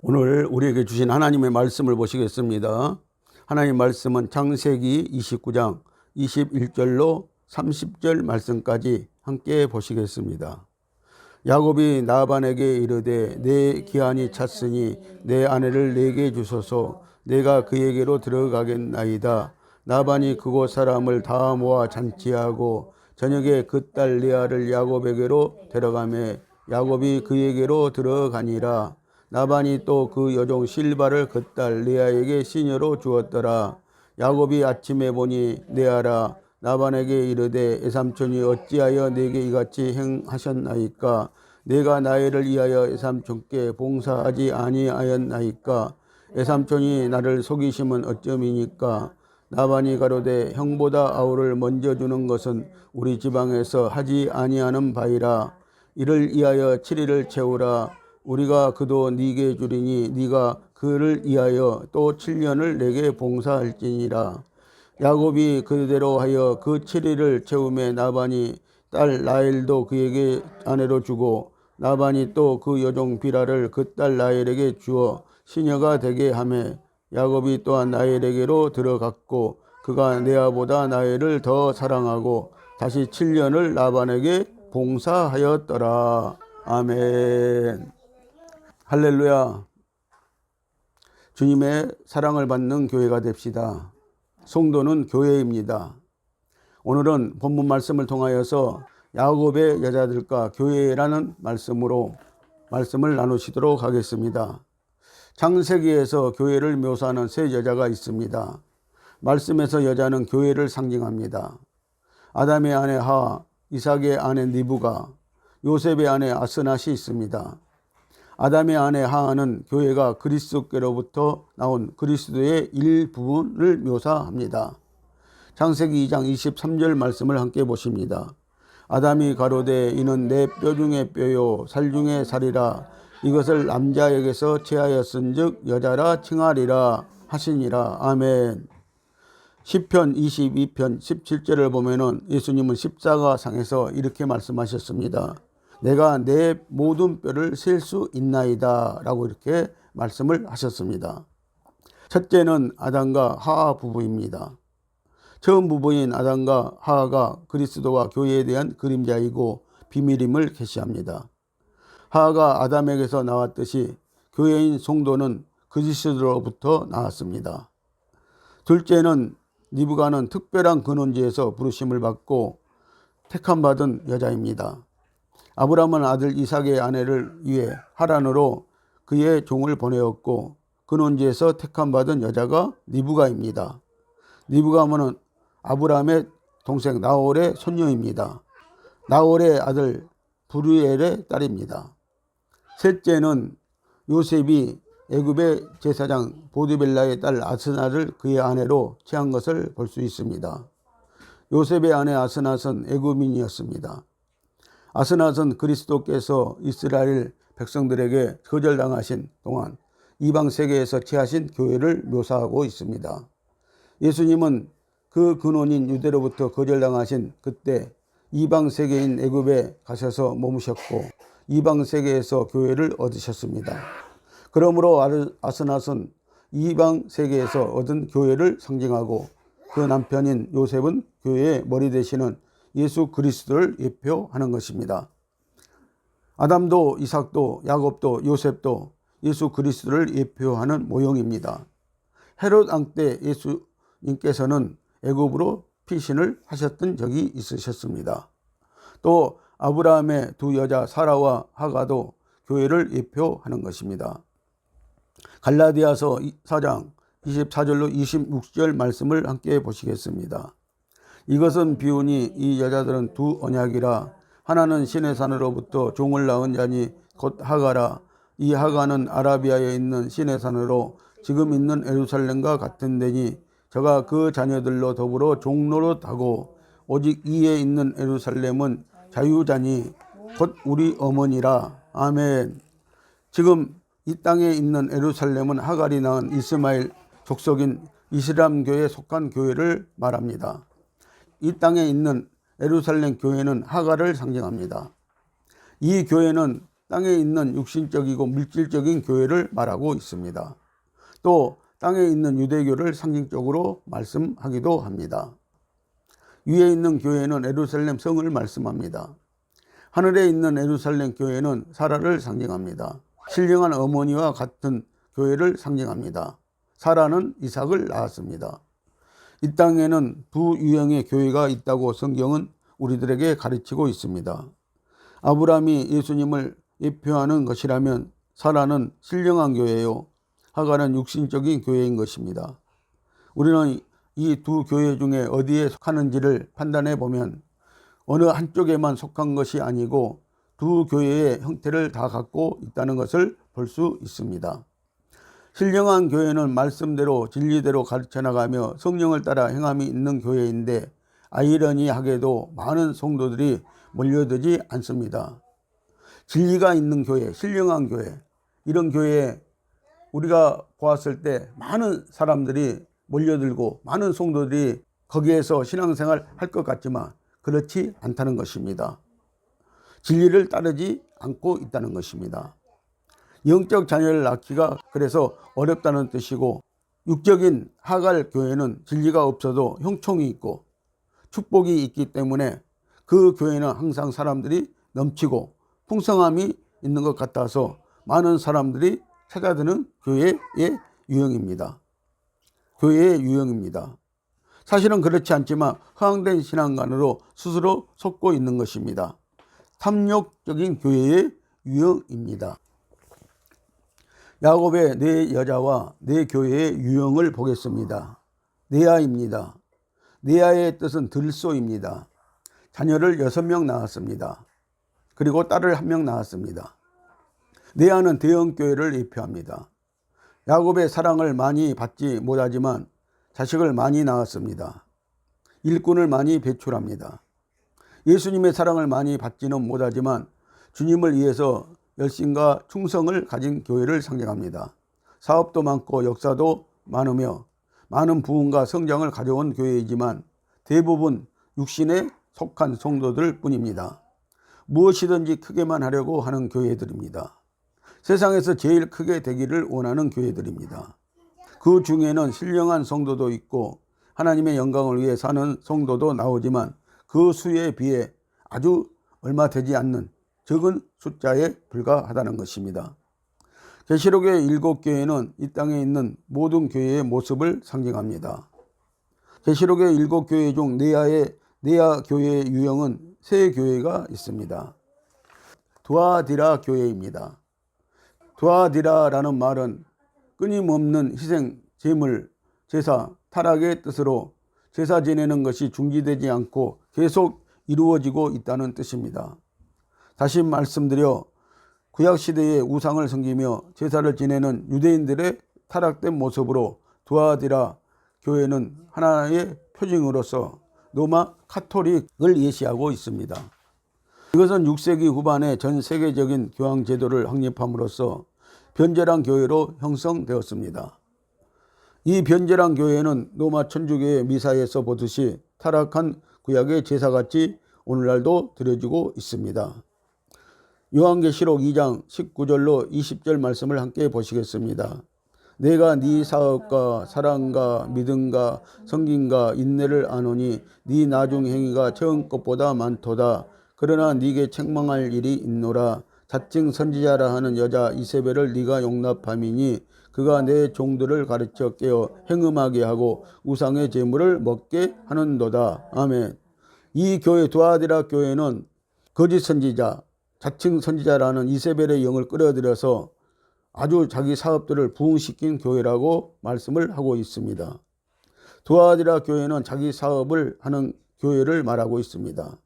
오늘 우리에게 주신 하나님의 말씀을 보시겠습니다. 하나님 말씀은 창세기 29장 21절로 30절 말씀까지 함께 보시겠습니다. 야곱이 라반에게 이르되 내 기한이 찼으니 내 아내를 내게 주소서. 내가 그에게로 들어가겠나이다. 라반이 그곳 사람을 다 모아 잔치하고 저녁에 그 딸 레아를 야곱에게로 데려가매 야곱이 그에게로 들어가니라. 라반이 또 그 여종 실바를 그 딸 레아에게 시녀로 주었더라. 야곱이 아침에 보니 레아라 라반에게 이르되 애삼촌이 어찌하여 내게 이같이 행하셨나이까? 내가 나이를 위하여 애삼촌께 봉사하지 아니하였나이까? 애삼촌이 나를 속이심은 어쩌미니까? 라반이 가로되 형보다 아우를 먼저 주는 것은 우리 지방에서 하지 아니하는 바이라. 이를 위하여 7일을 채우라. 우리가 그도 네게 주리니 네가 그를 위하여 또 7년을 내게 봉사할지니라. 야곱이 그대로 하여 그 7일을 채우매 라반이 딸 라헬도 그에게 아내로 주고 라반이 또 그 여종 비라를 그 딸 라헬에게 주어 시녀가 되게 하매 야곱이 또한 라헬에게로 들어갔고 그가 레아보다 라헬을 더 사랑하고 다시 7년을 라반에게 봉사하였더라. 아멘. 할렐루야. 주님의 사랑을 받는 교회가 됩시다. 성도는 교회입니다. 오늘은 본문 말씀을 통하여서 야곱의 여자들과 교회라는 말씀으로 말씀을 나누시도록 하겠습니다. 창세기에서 교회를 묘사하는 세 여자가 있습니다. 말씀에서 여자는 교회를 상징합니다. 아담의 아내 하와, 이삭의 아내 리브가, 요셉의 아내 아스낫이 있습니다. 아담의 아내 하와는 교회가 그리스도께로부터 나온 그리스도의 일부분을 묘사합니다. 창세기 2장 23절 말씀을 함께 보십니다. 아담이 가로되 이는 내 뼈 중에 뼈요 살 중에 살이라. 이것을 남자에게서 취하였은즉 여자라 칭하리라 하시니라. 아멘. 시편 22편 17절을 보면은 예수님은 십자가상에서 이렇게 말씀하셨습니다. 내가 내 모든 뼈를 셀 수 있나이다 라고 이렇게 말씀을 하셨습니다. 첫째는 아담과 하와 부부입니다. 처음 부부인 아담과 하와가 그리스도와 교회에 대한 그림자이고 비밀임을 계시합니다. 하와가 아담에게서 나왔듯이 교회인 성도는 그리스도로부터 나왔습니다. 둘째는 리브가는 특별한 근원지에서 부르심을 받고 택함받은 여자입니다. 아브라함은 아들 이삭의 아내를 위해 하란으로 그의 종을 보내었고 근원지에서 택함받은 여자가 리브가입니다. 리브가는 아브라함의 동생 나홀의 손녀입니다. 나홀의 아들 브루엘의 딸입니다. 셋째는 요셉이 애굽의 제사장 보디벨라의 딸 아스낫을 그의 아내로 취한 것을 볼 수 있습니다. 요셉의 아내 아스낫은 애굽인이었습니다. 아스낫은 그리스도께서 이스라엘 백성들에게 거절당하신 동안 이방 세계에서 취하신 교회를 묘사하고 있습니다. 예수님은 그 근원인 유대로부터 거절당하신 그때 이방 세계인 애굽에 가셔서 머무셨고 이방 세계에서 교회를 얻으셨습니다. 그러므로 아스낫은 이방 세계에서 얻은 교회를 상징하고 그 남편인 요셉은 교회의 머리 되시는 예수 그리스도를 예표하는 것입니다. 아담도 이삭도 야곱도 요셉도 예수 그리스도를 예표하는 모형입니다. 헤롯 왕 때 예수님께서는 애굽으로 피신을 하셨던 적이 있으셨습니다. 또 아브라함의 두 여자 사라와 하가도 교회를 예표하는 것입니다. 갈라디아서 4장 24절로 26절 말씀을 함께 보시겠습니다. 이것은 비유니 이 여자들은 두 언약이라. 하나는 신의 산으로부터 종을 낳은 자니 곧 하가라. 이 하가는 아라비아에 있는 신의 산으로 지금 있는 예루살렘과 같은 데니 저가 그 자녀들로 더불어 종노릇하고 오직 이에 있는 예루살렘은 자유자니 곧 우리 어머니라. 아멘. 지금 이 땅에 있는 예루살렘은 하갈이 낳은 이스마엘 족속인 이슬람교에 속한 교회를 말합니다. 이 땅에 있는 예루살렘 교회는 하갈을 상징합니다. 이 교회는 땅에 있는 육신적이고 물질적인 교회를 말하고 있습니다. 또 땅에 있는 유대교를 상징적으로 말씀하기도 합니다. 위에 있는 교회는 예루살렘 성을 말씀합니다. 하늘에 있는 예루살렘 교회는 사라를 상징합니다. 신령한 어머니와 같은 교회를 상징합니다. 사라는 이삭을 낳았습니다. 이 땅에는 두 유형의 교회가 있다고 성경은 우리들에게 가르치고 있습니다. 아브라함이 예수님을 예표하는 것이라면 사라는 신령한 교회요, 하가는 육신적인 교회인 것입니다. 우리는 이 두 교회 중에 어디에 속하는지를 판단해 보면 어느 한쪽에만 속한 것이 아니고 두 교회의 형태를 다 갖고 있다는 것을 볼 수 있습니다. 신령한 교회는 말씀대로 진리대로 가르쳐 나가며 성령을 따라 행함이 있는 교회인데 아이러니하게도 많은 성도들이 몰려들지 않습니다. 진리가 있는 교회, 신령한 교회, 이런 교회에 우리가 보았을 때 많은 사람들이 몰려들고 많은 성도들이 거기에서 신앙생활 할 것 같지만 그렇지 않다는 것입니다. 진리를 따르지 않고 있다는 것입니다. 영적 자녀를 낳기가 그래서 어렵다는 뜻이고, 육적인 하갈 교회는 진리가 없어도 형통이 있고 축복이 있기 때문에 그 교회는 항상 사람들이 넘치고 풍성함이 있는 것 같아서 많은 사람들이 찾아드는 교회의 유형입니다. 교회의 유형입니다. 사실은 그렇지 않지만 허황된 신앙관으로 스스로 속고 있는 것입니다. 탐욕적인 교회의 유형입니다. 야곱의 네 여자와 네 교회의 유형을 보겠습니다. 네아입니다. 네아의 뜻은 들소입니다. 자녀를 6명 낳았습니다. 그리고 딸을 1명 낳았습니다. 네아는 대형교회를 예표합니다. 야곱의 사랑을 많이 받지 못하지만 자식을 많이 낳았습니다. 일꾼을 많이 배출합니다. 예수님의 사랑을 많이 받지는 못하지만 주님을 위해서 열심과 충성을 가진 교회를 상징합니다. 사업도 많고 역사도 많으며 많은 부흥과 성장을 가져온 교회이지만 대부분 육신에 속한 성도들 뿐입니다. 무엇이든지 크게만 하려고 하는 교회들입니다. 세상에서 제일 크게 되기를 원하는 교회들입니다. 그 중에는 신령한 성도도 있고 하나님의 영광을 위해 사는 성도도 나오지만 그 수에 비해 아주 얼마 되지 않는 적은 숫자에 불과하다는 것입니다. 계시록의 7교회는 이 땅에 있는 모든 교회의 모습을 상징합니다. 계시록의 7교회 중 네아 교회의 유형은 3교회가 있습니다. 두아디라 교회입니다. 두아디라라는 말은 끊임없는 희생, 제물, 제사, 타락의 뜻으로 제사 지내는 것이 중지되지 않고 계속 이루어지고 있다는 뜻입니다. 다시 말씀드려 구약시대의 우상을 섬기며 제사를 지내는 유대인들의 타락된 모습으로 두아디라 교회는 하나의 표징으로서 로마 카톨릭을 예시하고 있습니다. 이것은 6세기 후반에 전 세계적인 교황 제도를 확립함으로써 변제란 교회로 형성되었습니다. 이 변제란 교회는 로마 천주교의 미사에서 보듯이 타락한 구약의 제사같이 오늘날도 드려지고 있습니다. 요한계시록 2장 19절로 20절 말씀을 함께 보시겠습니다. 내가 네 사업과 사랑과 믿음과 성김과 인내를 아노니 네 나중 행위가 처음 것보다 많도다. 그러나 네게 책망할 일이 있노라. 자칭 선지자라 하는 여자 이세벨을 네가 용납함이니 그가 내 종들을 가르쳐 깨어 행음하게 하고 우상의 제물을 먹게 하는도다. 아멘. 이 교회 두아디라 교회는 거짓 선지자, 자칭 선지자라는 이세벨의 영을 끌어들여서 아주 자기 사업들을 부흥시킨 교회라고 말씀을 하고 있습니다. 두아디라 교회는 자기 사업을 하는 교회를 말하고 있습니다.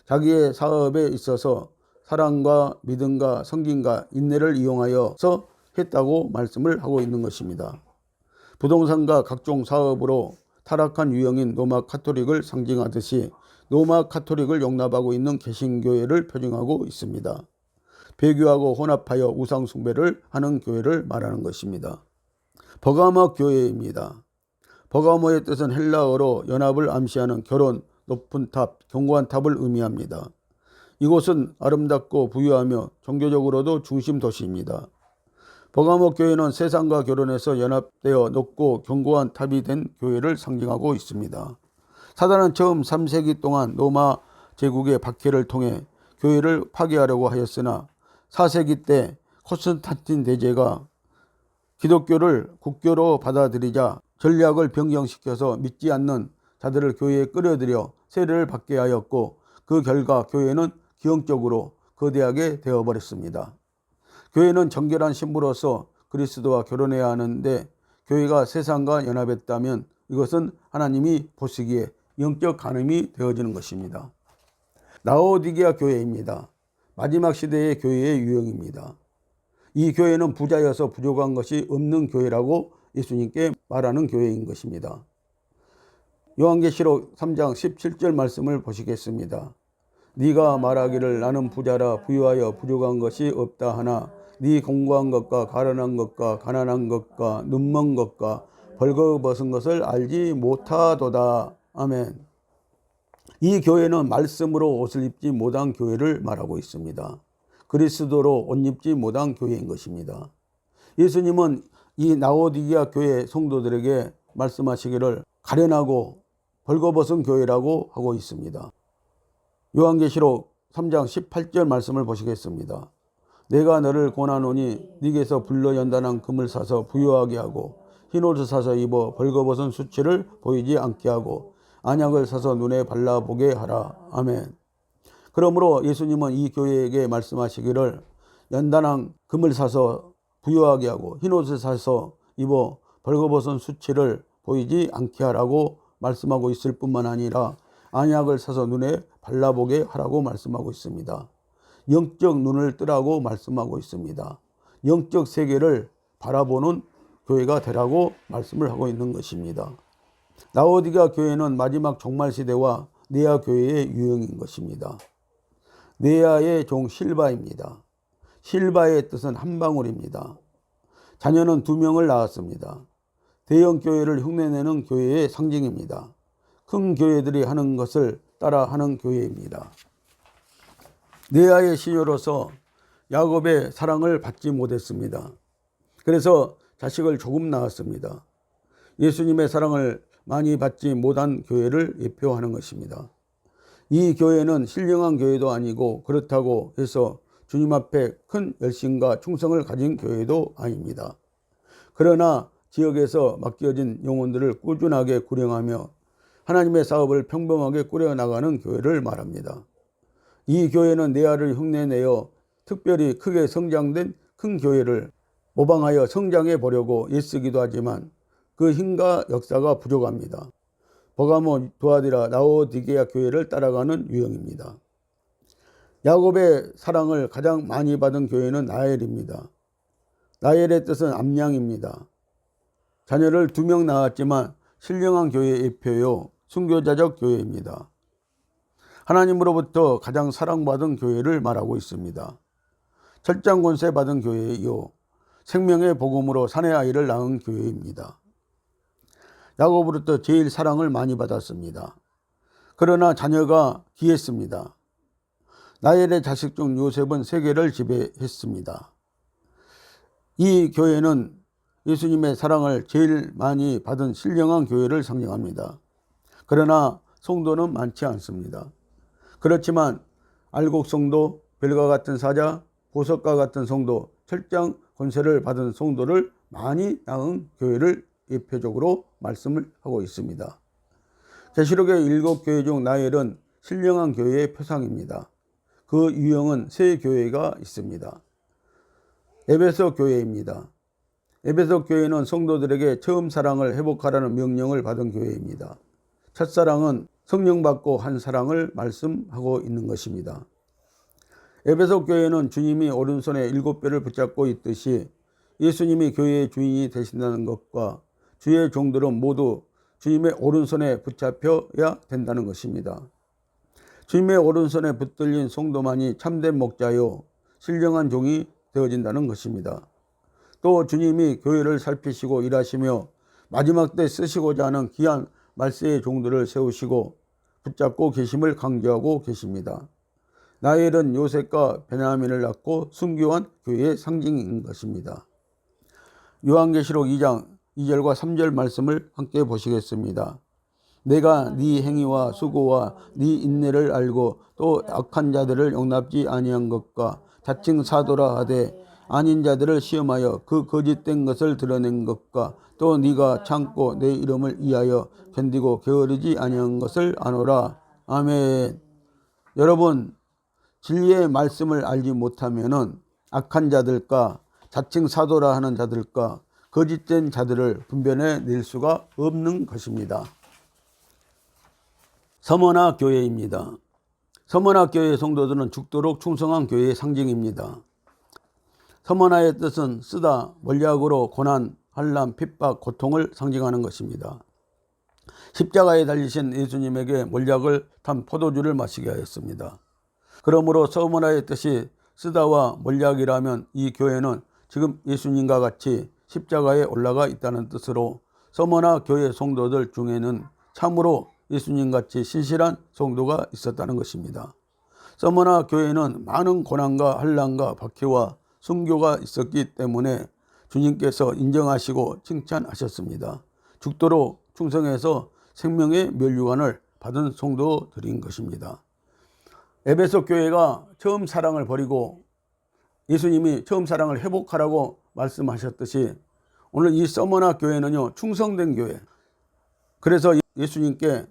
자기의 사업에 있어서 사랑과 믿음과 성김과 인내를 이용하여서 했다고 말씀을 하고 있는 것입니다. 부동산과 각종 사업으로 타락한 유형인 로마 카톨릭을 상징하듯이 로마 카톨릭을 용납하고 있는 개신교회를 표징하고 있습니다. 배교하고 혼합하여 우상 숭배를 하는 교회를 말하는 것입니다. 버가모 교회입니다. 버가모의 뜻은 헬라어로 연합을 암시하는 결혼, 높은 탑, 견고한 탑을 의미합니다. 이곳은 아름답고 부유하며 종교적으로도 중심 도시입니다. 버가모 교회는 세상과 결혼해서 연합되어 높고 견고한 탑이 된 교회를 상징하고 있습니다. 사단은 처음 3세기 동안 로마 제국의 박해를 통해 교회를 파괴하려고 하였으나 4세기 때 콘스탄틴 대제가 기독교를 국교로 받아들이자 전략을 변경시켜서 믿지 않는 자들을 교회에 끌어들여 세례를 받게 하였고, 그 결과 교회는 기형적으로 거대하게 되어버렸습니다. 교회는 정결한 신부로서 그리스도와 결혼해야 하는데, 교회가 세상과 연합했다면 이것은 하나님이 보시기에 영적 간음이 되어지는 것입니다. 라오디게아 교회입니다. 마지막 시대의 교회의 유형입니다. 이 교회는 부자여서 부족한 것이 없는 교회라고 예수님께 말하는 교회인 것입니다. 요한계시록 3장 17절 말씀을 보시겠습니다. 네가 말하기를 나는 부자라 부유하여 부족한 것이 없다 하나 네 공고한 것과 가련한 것과 가난한 것과 눈먼 것과 벌거벗은 것을 알지 못하도다. 아멘. 이 교회는 말씀으로 옷을 입지 못한 교회를 말하고 있습니다. 그리스도로 옷 입지 못한 교회인 것입니다. 예수님은 이 라오디게아 교회 성도들에게 말씀하시기를 가련하고 벌거벗은 교회라고 하고 있습니다. 요한계시록 3장 18절 말씀을 보시겠습니다. 내가 너를 권하노니 네게서 불로 연단한 금을 사서 부유하게 하고 흰옷을 사서 입어 벌거벗은 수치를 보이지 않게 하고 안약을 사서 눈에 발라보게 하라. 아멘. 그러므로 예수님은 이 교회에게 말씀하시기를 연단한 금을 사서 부유하게 하고 흰옷을 사서 입어 벌거벗은 수치를 보이지 않게 하라고 말씀하고 있을 뿐만 아니라 안약을 사서 눈에 발라보게 하라고 말씀하고 있습니다. 영적 눈을 뜨라고 말씀하고 있습니다. 영적 세계를 바라보는 교회가 되라고 말씀을 하고 있는 것입니다. 라오디게아 교회는 마지막 종말 시대와 네아 교회의 유형인 것입니다. 네아의 종 실바입니다. 실바의 뜻은 한 방울입니다. 자녀는 2명을 낳았습니다. 대형 교회를 흉내내는 교회의 상징입니다. 큰 교회들이 하는 것을 따라 하는 교회입니다. 네아의 시녀로서 야곱의 사랑을 받지 못했습니다. 그래서 자식을 조금 낳았습니다. 예수님의 사랑을 많이 받지 못한 교회를 예표하는 것입니다. 이 교회는 신령한 교회도 아니고 그렇다고 해서 주님 앞에 큰 열심과 충성을 가진 교회도 아닙니다. 그러나 지역에서 맡겨진 영혼들을 꾸준하게 구령하며 하나님의 사업을 평범하게 꾸려나가는 교회를 말합니다. 이 교회는 네아를 흉내내어 특별히 크게 성장된 큰 교회를 모방하여 성장해 보려고 애쓰기도 하지만 그 힘과 역사가 부족합니다. 버가모, 두아디라, 라오디게아 교회를 따라가는 유형입니다. 야곱의 사랑을 가장 많이 받은 교회는 나엘입니다. 나엘의 뜻은 암양입니다. 자녀를 2명 낳았지만 신령한 교회의 예표요 순교자적 교회입니다. 하나님으로부터 가장 사랑받은 교회를 말하고 있습니다. 철장 권세 받은 교회요 생명의 복음으로 사내 아이를 낳은 교회입니다. 야곱으로부터 제일 사랑을 많이 받았습니다. 그러나 자녀가 귀했습니다. 나엘의 자식 중 요셉은 세계를 지배했습니다. 이 교회는 예수님의 사랑을 제일 많이 받은 신령한 교회를 상징합니다. 그러나 성도는 많지 않습니다. 그렇지만 알곡 성도, 별과 같은 사자, 보석과 같은 성도, 철장 권세를 받은 성도를 많이 낳은 교회를 예표적으로 말씀을 하고 있습니다. 계시록의 7교회 중 나엘은 신령한 교회의 표상입니다. 그 유형은 3교회가 있습니다. 에베소 교회입니다. 에베소 교회는 성도들에게 처음 사랑을 회복하라는 명령을 받은 교회입니다. 첫사랑은 성령 받고 한 사랑을 말씀하고 있는 것입니다. 에베소 교회는 주님이 오른손에 7뼈를 붙잡고 있듯이 예수님이 교회의 주인이 되신다는 것과 주의 종들은 모두 주님의 오른손에 붙잡혀야 된다는 것입니다. 주님의 오른손에 붙들린 성도만이 참된 목자요 신령한 종이 되어진다는 것입니다. 또 주님이 교회를 살피시고 일하시며 마지막 때 쓰시고자 하는 귀한 말세의 종들을 세우시고 붙잡고 계심을 강조하고 계십니다. 나엘은 요셉과 베냐민을 낳고 순교한 교회의 상징인 것입니다. 요한계시록 2장 2절과 3절 말씀을 함께 보시겠습니다. 내가 네 행위와 수고와 네 인내를 알고 또 악한 자들을 용납지 아니한 것과 자칭 사도라 하되 아닌 자들을 시험하여 그 거짓된 것을 드러낸 것과 또 네가 참고 내 이름을 위하여 견디고 게으르지 아니한 것을 아노라. 아멘. 여러분, 진리의 말씀을 알지 못하면은 악한 자들과 자칭 사도라 하는 자들과 거짓된 자들을 분별해 낼 수가 없는 것입니다. 서머나 교회입니다. 서머나 교회 성도들은 죽도록 충성한 교회의 상징입니다. 서머나의 뜻은 쓰다, 원략으로 고난, 환난, 핍박, 고통을 상징하는 것입니다. 십자가에 달리신 예수님에게 몰약을 탄 포도주를 마시게 하였습니다. 그러므로 서머나의 뜻이 쓰다와 몰약이라면 이 교회는 지금 예수님과 같이 십자가에 올라가 있다는 뜻으로 서머나 교회 성도들 중에는 참으로 예수님같이 신실한 성도가 있었다는 것입니다. 서머나 교회는 많은 고난과 환난과 박해와 순교가 있었기 때문에 주님께서 인정하시고 칭찬하셨습니다. 죽도록 충성해서 생명의 면류관을 받은 성도들인 것입니다. 에베소 교회가 처음 사랑을 버리고 예수님이 처음 사랑을 회복하라고 말씀하셨듯이 오늘 이 서머나 교회는요, 충성된 교회. 그래서 예수님께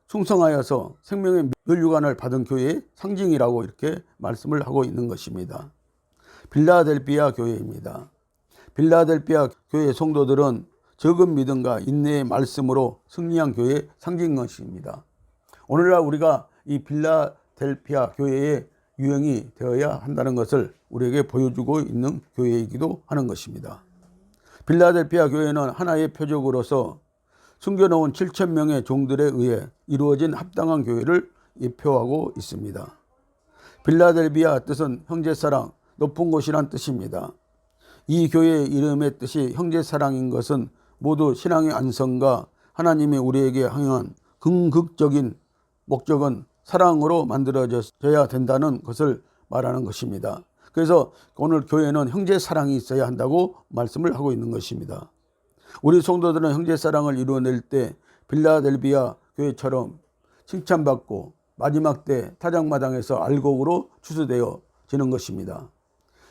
충성하여서 생명의 면류관을 받은 교회의 상징이라고 이렇게 말씀을 하고 있는 것입니다. 빌라델피아 교회입니다. 빌라델피아 교회 성도들은 적은 믿음과 인내의 말씀으로 승리한 교회의 상징인 것입니다. 오늘날 우리가 이 빌라델피아 교회의 유형이 되어야 한다는 것을 우리에게 보여주고 있는 교회이기도 하는 것입니다. 빌라델피아 교회는 하나의 표적으로서 숨겨놓은 7,000명의 종들에 의해 이루어진 합당한 교회를 예표하고 있습니다. 빌라델피아 뜻은 형제사랑, 높은 곳이란 뜻입니다. 이 교회의 이름의 뜻이 형제사랑인 것은 모두 신앙의 안성과 하나님이 우리에게 향한 궁극적인 목적은 사랑으로 만들어져야 된다는 것을 말하는 것입니다. 그래서 오늘 교회는 형제사랑이 있어야 한다고 말씀을 하고 있는 것입니다. 우리 성도들은 형제사랑을 이루어낼 때 빌라델피아 교회처럼 칭찬받고 마지막 때 타작마당에서 알곡으로 추수되어지는 것입니다.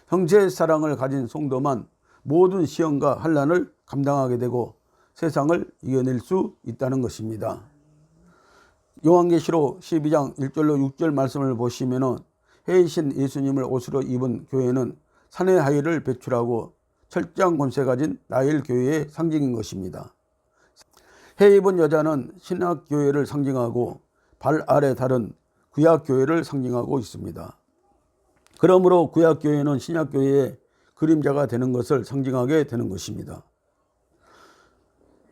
형제사랑을 가진 성도만 모든 시험과 환난을 감당하게 되고 세상을 이겨낼 수 있다는 것입니다. 요한계시록 12장 1절로 6절 말씀을 보시면 해이신 예수님을 옷으로 입은 교회는 산의 하이를 배출하고 철장 권세 가진 나엘 교회의 상징인 것입니다. 해 입은 여자는 신학교회를 상징하고 발 아래 달은 구약교회를 상징하고 있습니다. 그러므로 구약교회는 신약교회의 그림자가 되는 것을 상징하게 되는 것입니다.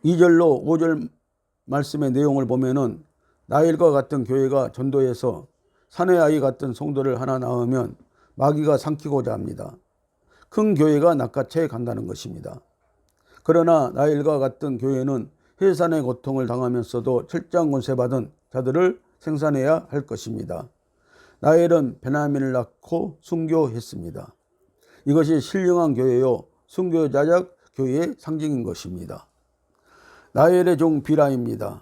2절로 5절 말씀의 내용을 보면은 나엘과 같은 교회가 전도해서 산의 아이 같은 성도를 하나 낳으면 마귀가 삼키고자 합니다. 큰 교회가 낚아채 간다는 것입니다. 그러나 나엘과 같은 교회는 해산의 고통을 당하면서도 철장 권세 받은 자들을 생산해야 할 것입니다. 나엘은 베냐민을 낳고 순교했습니다. 이것이 신령한 교회요 순교자적 교회의 상징인 것입니다. 나엘의 종 비라입니다.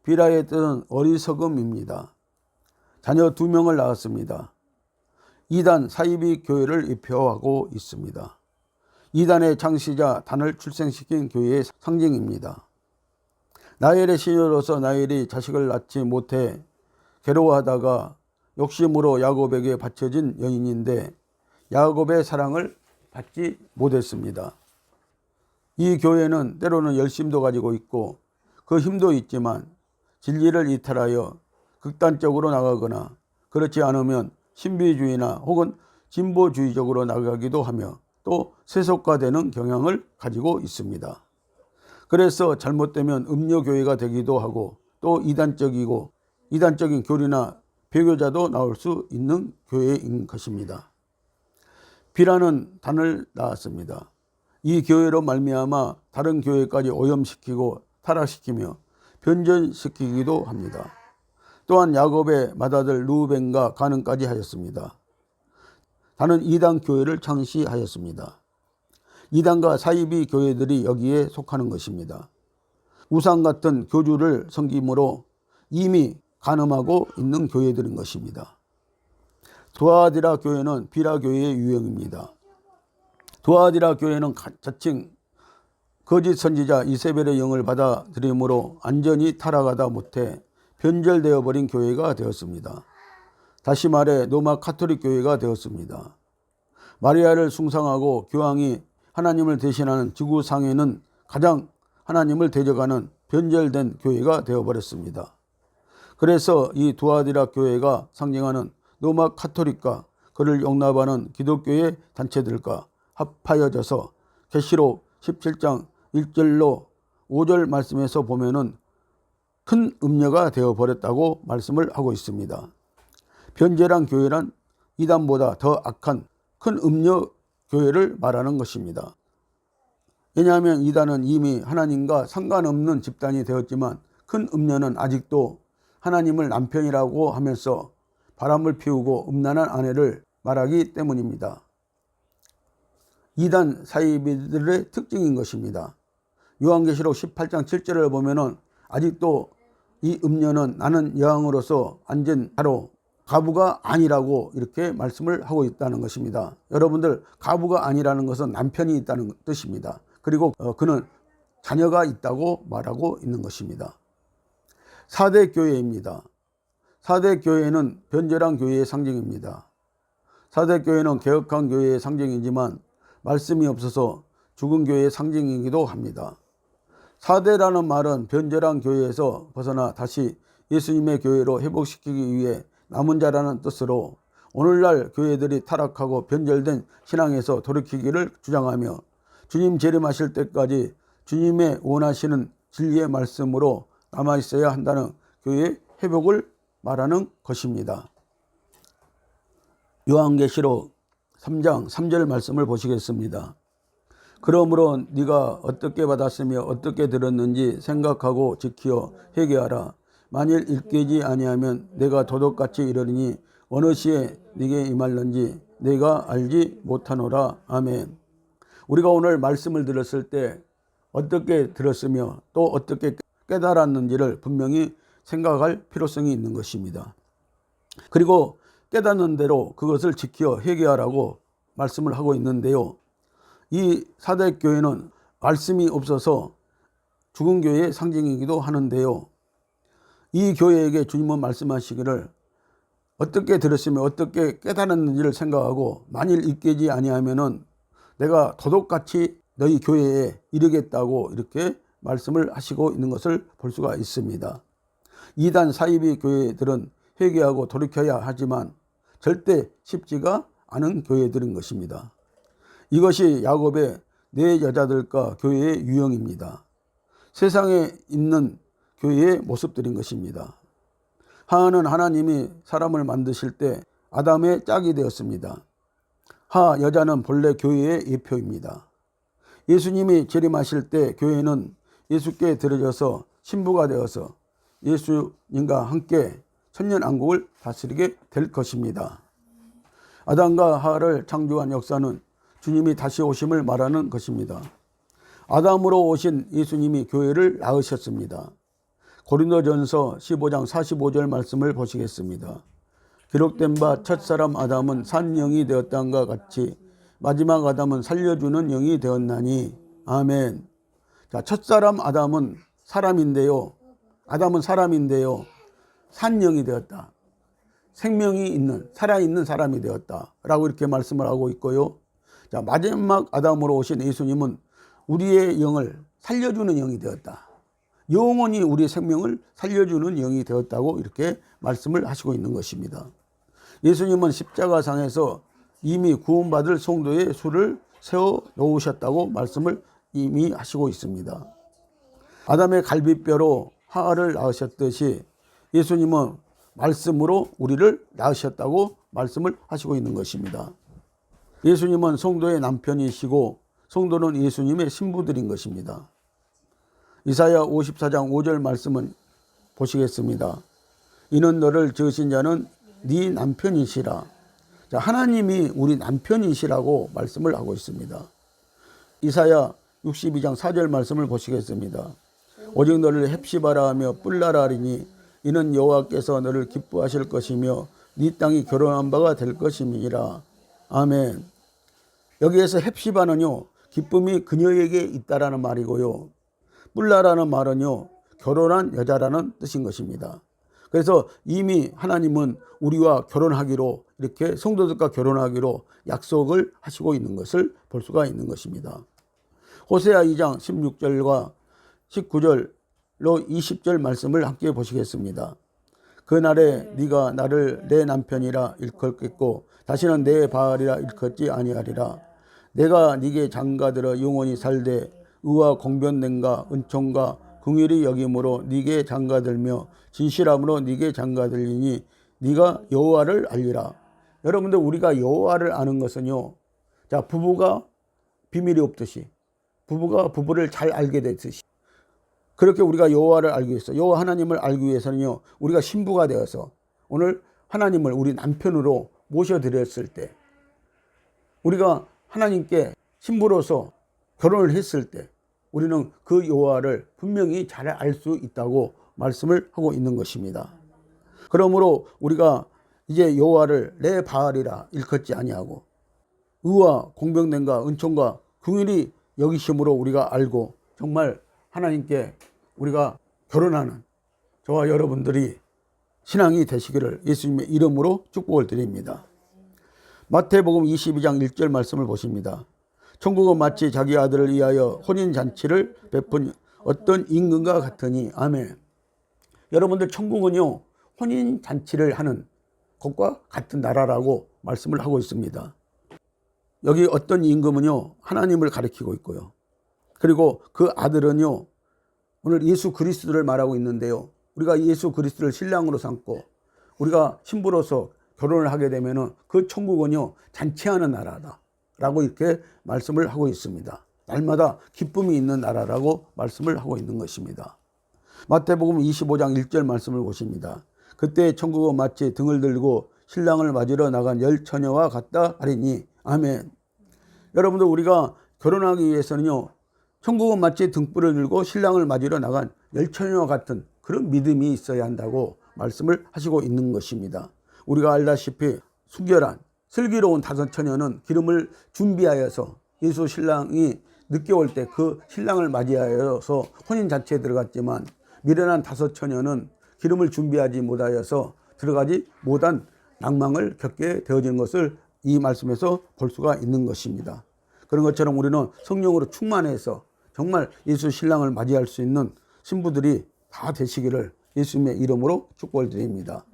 비라의 뜻은 어리석음입니다. 자녀 2명을 낳았습니다. 이단 사이비 교회를 예표하고 있습니다. 이단의 창시자 단을 출생시킨 교회의 상징입니다. 나엘의 시녀로서 나엘이 자식을 낳지 못해 괴로워하다가 욕심으로 야곱에게 바쳐진 여인인데 야곱의 사랑을 받지 못했습니다. 이 교회는 때로는 열심도 가지고 있고 그 힘도 있지만 진리를 이탈하여 극단적으로 나가거나 그렇지 않으면 신비주의나 혹은 진보주의적으로 나가기도 하며 또 세속화되는 경향을 가지고 있습니다. 그래서 잘못되면 음료교회가 되기도 하고 또 이단적인 교리나 배교자도 나올 수 있는 교회인 것입니다. 비라는 단을 낳았습니다. 이 교회로 말미암아 다른 교회까지 오염시키고 타락시키며 변전시키기도 합니다. 또한 야곱의 맏아들 르우벤과 가늠까지 하였습니다. 다는 이단 교회를 창시하였습니다. 이단과 사이비 교회들이 여기에 속하는 것입니다. 우상 같은 교주를 섬김으로 이미 간음하고 있는 교회들인 것입니다. 두아디라 교회는 비라 교회의 유형입니다. 두아디라 교회는 자칭 거짓 선지자 이세벨의 영을 받아들이므로 완전히 타락하다 못해 변절되어 버린 교회가 되었습니다. 다시 말해 로마 카톨릭 교회가 되었습니다. 마리아를 숭상하고 교황이 하나님을 대신하는 지구상에는 가장 하나님을 대적하는 변절된 교회가 되어버렸습니다. 그래서 이 두아디라 교회가 상징하는 로마 카톨릭과 그를 용납하는 기독교의 단체들과 합하여져서 계시록 17장 1절로 5절 말씀에서 보면은 큰 음녀가 되어버렸다고 말씀을 하고 있습니다. 변절한 교회란 이단보다 더 악한 큰 음녀 교회를 말하는 것입니다. 왜냐하면 이단은 이미 하나님과 상관없는 집단이 되었지만 큰 음녀는 아직도 하나님을 남편이라고 하면서 바람을 피우고 음란한 아내를 말하기 때문입니다. 이단 사이비들의 특징인 것입니다. 요한계시록 18장 7절을 보면은 아직도 이 음녀는 나는 여왕으로서 앉은 자로 가부가 아니라고 이렇게 말씀을 하고 있다는 것입니다. 여러분들, 가부가 아니라는 것은 남편이 있다는 뜻입니다. 그리고 그는 자녀가 있다고 말하고 있는 것입니다. 4대 교회입니다. 4대 교회는 변절한 교회의 상징입니다. 4대 교회는 개혁한 교회의 상징이지만 말씀이 없어서 죽은 교회의 상징이기도 합니다. 4대라는 말은 변절한 교회에서 벗어나 다시 예수님의 교회로 회복시키기 위해 남은 자라는 뜻으로 오늘날 교회들이 타락하고 변절된 신앙에서 돌이키기를 주장하며 주님 재림하실 때까지 주님의 원하시는 진리의 말씀으로 남아있어야 한다는 교회의 회복을 말하는 것입니다. 요한계시록 3장 3절 말씀을 보시겠습니다. 그러므로 네가 어떻게 받았으며 어떻게 들었는지 생각하고 지키어 회개하라. 만일 일깨지 아니하면 내가 도둑같이 이르리니 어느 시에 네게 임할는지 내가 알지 못하노라. 아멘. 우리가 오늘 말씀을 들었을 때 어떻게 들었으며 또 어떻게 깨달았는지를 분명히 생각할 필요성이 있는 것입니다. 그리고 깨닫는 대로 그것을 지켜 회개하라고 말씀을 하고 있는데요. 이 4대 교회는 말씀이 없어서 죽은 교회의 상징이기도 하는데요. 이 교회에게 주님은 말씀하시기를 어떻게 들었으며 어떻게 깨달았는지를 생각하고 만일 잊게지 아니하면은 내가 도둑같이 너희 교회에 이르겠다고 이렇게 말씀을 하시고 있는 것을 볼 수가 있습니다. 이단 사이비 교회들은 회개하고 돌이켜야 하지만 절대 쉽지가 않은 교회들인 것입니다. 이것이 야곱의 네 여자들과 교회의 유형입니다. 세상에 있는 교회의 모습들인 것입니다. 하는 하나님이 사람을 만드실 때 아담의 짝이 되었습니다. 하 여자는 본래 교회의 예표입니다. 예수님이 재림하실 때 교회는 예수께 드려져서 신부가 되어서 예수님과 함께 천년왕국을 다스리게 될 것입니다. 아담과 하를 창조한 역사는 주님이 다시 오심을 말하는 것입니다. 아담으로 오신 예수님이 교회를 낳으셨습니다. 고린도전서 15장 45절 말씀을 보시겠습니다. 기록된 바 첫사람 아담은 산 영이 되었다는가 같이 마지막 아담은 살려주는 영이 되었나니. 아멘. 자, 첫사람 아담은 사람인데요. 아담은 사람인데요. 산 영이 되었다. 생명이 있는, 살아있는 사람이 되었다. 라고 이렇게 말씀을 하고 있고요. 자, 마지막 아담으로 오신 예수님은 우리의 영을 살려주는 영이 되었다. 영원히 우리의 생명을 살려주는 영이 되었다고 이렇게 말씀을 하시고 있는 것입니다. 예수님은 십자가상에서 이미 구원받을 성도의 수를 세워 놓으셨다고 말씀을 이미 하시고 있습니다. 아담의 갈비뼈로 하와를 낳으셨듯이 예수님은 말씀으로 우리를 낳으셨다고 말씀을 하시고 있는 것입니다. 예수님은 성도의 남편이시고 성도는 예수님의 신부들인 것입니다. 이사야 54장 5절 말씀은 보시겠습니다. 이는 너를 지으신 자는 네 남편이시라. 자, 하나님이 우리 남편이시라고 말씀을 하고 있습니다. 이사야 62장 4절 말씀을 보시겠습니다. 오직 너를 헵시바라 하며 뿔나라 하리니 이는 여호와께서 너를 기뻐하실 것이며 네 땅이 결혼한 바가 될 것임이니라. 아멘. 여기에서 헵시바는요, 기쁨이 그녀에게 있다라는 말이고요, 뿔나라는 말은요, 결혼한 여자라는 뜻인 것입니다. 그래서 이미 하나님은 우리와 결혼하기로, 이렇게 성도들과 결혼하기로 약속을 하시고 있는 것을 볼 수가 있는 것입니다. 호세아 2장 16절과 19절로 20절 말씀을 함께 보시겠습니다. 그날에 네가 나를 내 남편이라 일컫겠고 다시는 내 바알이라 일컫지 아니하리라. 내가 네게 장가들어 영원히 살되 의와 공변됨과 은총과 긍휼히 여김으로 네게 장가들며 진실함으로 네게 장가들리니 네가 여호와를 알리라. 여러분들, 우리가 여호와를 아는 것은요, 자, 부부가 비밀이 없듯이, 부부가 부부를 잘 알게 되듯이, 그렇게 우리가 여호와를 알기 위해서, 여호와 하나님을 알기 위해서는요, 우리가 신부가 되어서 오늘 하나님을 우리 남편으로 모셔드렸을 때, 우리가 하나님께 신부로서 결혼을 했을 때 우리는 그 여호와를 분명히 잘 알 수 있다고 말씀을 하고 있는 것입니다. 그러므로 우리가 이제 여호와를 내 바알이라 일컫지 아니하고 의와 공평됨과 은총과 긍휼히 여기심으로 우리가 알고 정말 하나님께 우리가 결혼하는 저와 여러분들이 신앙이 되시기를 예수님의 이름으로 축복을 드립니다. 마태복음 22장 1절 말씀을 보십니다. 천국은 마치 자기 아들을 위하여 혼인잔치를 베푼 어떤 임금과 같으니. 아멘. 여러분들, 천국은요, 혼인잔치를 하는 것과 같은 나라라고 말씀을 하고 있습니다. 여기 어떤 임금은요, 하나님을 가리키고 있고요, 그리고 그 아들은요, 오늘 예수 그리스도를 말하고 있는데요, 우리가 예수 그리스도를 신랑으로 삼고 우리가 신부로서 결혼을 하게 되면은 그 천국은요, 잔치하는 나라다라고 이렇게 말씀을 하고 있습니다. 날마다 기쁨이 있는 나라라고 말씀을 하고 있는 것입니다. 마태복음 25장 1절 말씀을 보십니다. 그때 천국은 마치 등을 들고 신랑을 맞으러 나간 열 처녀와 같다 하리니. 아멘. 여러분들, 우리가 결혼하기 위해서는요, 천국은 마치 등불을 들고 신랑을 맞으러 나간 열 처녀와 같은 그런 믿음이 있어야 한다고 말씀을 하시고 있는 것입니다. 우리가 알다시피 순결한 슬기로운 다섯 처녀는 기름을 준비하여서 예수 신랑이 늦게 올 때 그 신랑을 맞이하여서 혼인잔치에 들어갔지만, 미련한 다섯 처녀는 기름을 준비하지 못하여서 들어가지 못한 낭망을 겪게 되어진 것을 이 말씀에서 볼 수가 있는 것입니다. 그런 것처럼 우리는 성령으로 충만해서 정말 예수 신랑을 맞이할 수 있는 신부들이 다 되시기를 예수님의 이름으로 축복을 드립니다.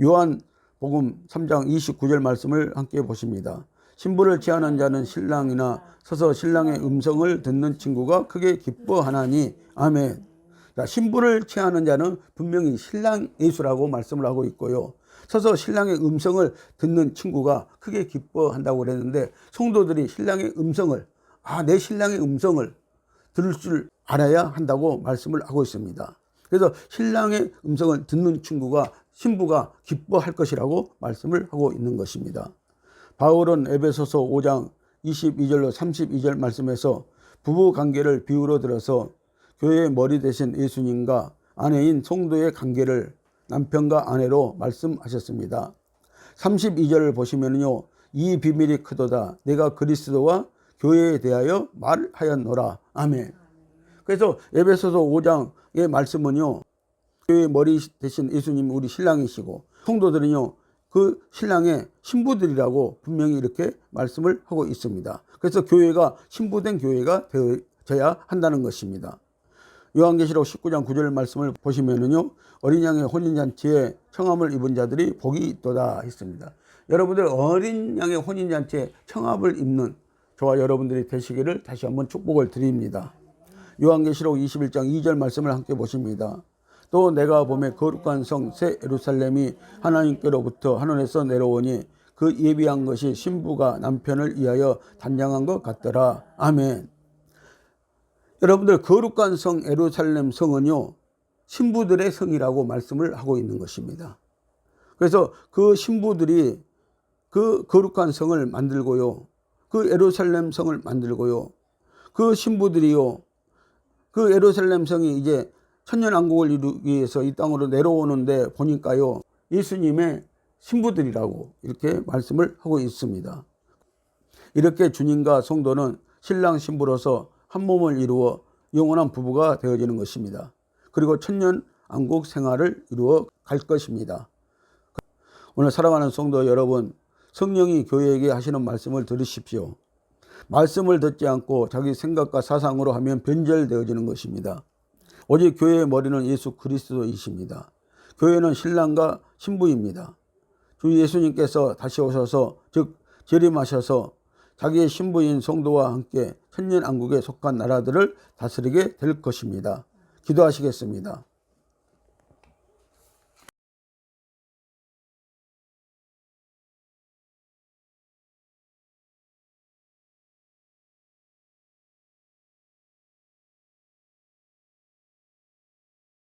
요한복음 3장 29절 말씀을 함께 보십니다. 신부를 취하는 자는 신랑이나 서서 신랑의 음성을 듣는 친구가 크게 기뻐하나니. 아멘. 자, 신부를 취하는 자는 분명히 신랑 예수라고 말씀을 하고 있고요, 서서 신랑의 음성을 듣는 친구가 크게 기뻐한다고 그랬는데, 성도들이 신랑의 음성을, 내 신랑의 음성을 들을 줄 알아야 한다고 말씀을 하고 있습니다. 그래서 신랑의 음성을 듣는 친구가, 신부가 기뻐할 것이라고 말씀을 하고 있는 것입니다. 바울은 에베소서 5장 22절로 32절 말씀에서 부부 관계를 비유로 들어서 교회의 머리 되신 예수님과 아내인 성도의 관계를 남편과 아내로 말씀하셨습니다. 32절을 보시면요, 이 비밀이 크도다 내가 그리스도와 교회에 대하여 말하였노라. 아멘. 그래서 에베소서 5장의 말씀은요, 교회의 머리 되신 예수님 우리 신랑이시고 성도들은요, 그 신랑의 신부들이라고 분명히 이렇게 말씀을 하고 있습니다. 그래서 교회가 신부된 교회가 되어야 한다는 것입니다. 요한계시록 19장 9절 말씀을 보시면은요, 어린 양의 혼인잔치에 청함을 입은 자들이 복이 있도다 했습니다. 여러분들, 어린 양의 혼인잔치에 청함을 입는 저와 여러분들이 되시기를 다시 한번 축복을 드립니다. 요한계시록 21장 2절 말씀을 함께 보십니다. 또 내가 보매 거룩한 성 새 예루살렘이 하나님께로부터 하늘에서 내려오니 그 예비한 것이 신부가 남편을 위하여 단장한 것 같더라. 아멘. 여러분들, 거룩한 성 예루살렘 성은요, 신부들의 성이라고 말씀을 하고 있는 것입니다. 그래서 그 신부들이 그 거룩한 성을 만들고요, 그 예루살렘 성을 만들고요, 그 신부들이요, 그 예루살렘 성이 이제 천년왕국을 이루기 위해서 이 땅으로 내려오는데 보니까요, 예수님의 신부들이라고 이렇게 말씀을 하고 있습니다. 이렇게 주님과 성도는 신랑 신부로서 한 몸을 이루어 영원한 부부가 되어지는 것입니다. 그리고 천년왕국 생활을 이루어 갈 것입니다. 오늘 사랑하는 성도 여러분, 성령이 교회에게 하시는 말씀을 들으십시오. 말씀을 듣지 않고 자기 생각과 사상으로 하면 변절되어지는 것입니다. 오직 교회의 머리는 예수 그리스도이십니다. 교회는 신랑과 신부입니다. 주 예수님께서 다시 오셔서, 즉 재림하셔서 자기의 신부인 성도와 함께 천년왕국에 속한 나라들을 다스리게 될 것입니다. 기도하시겠습니다.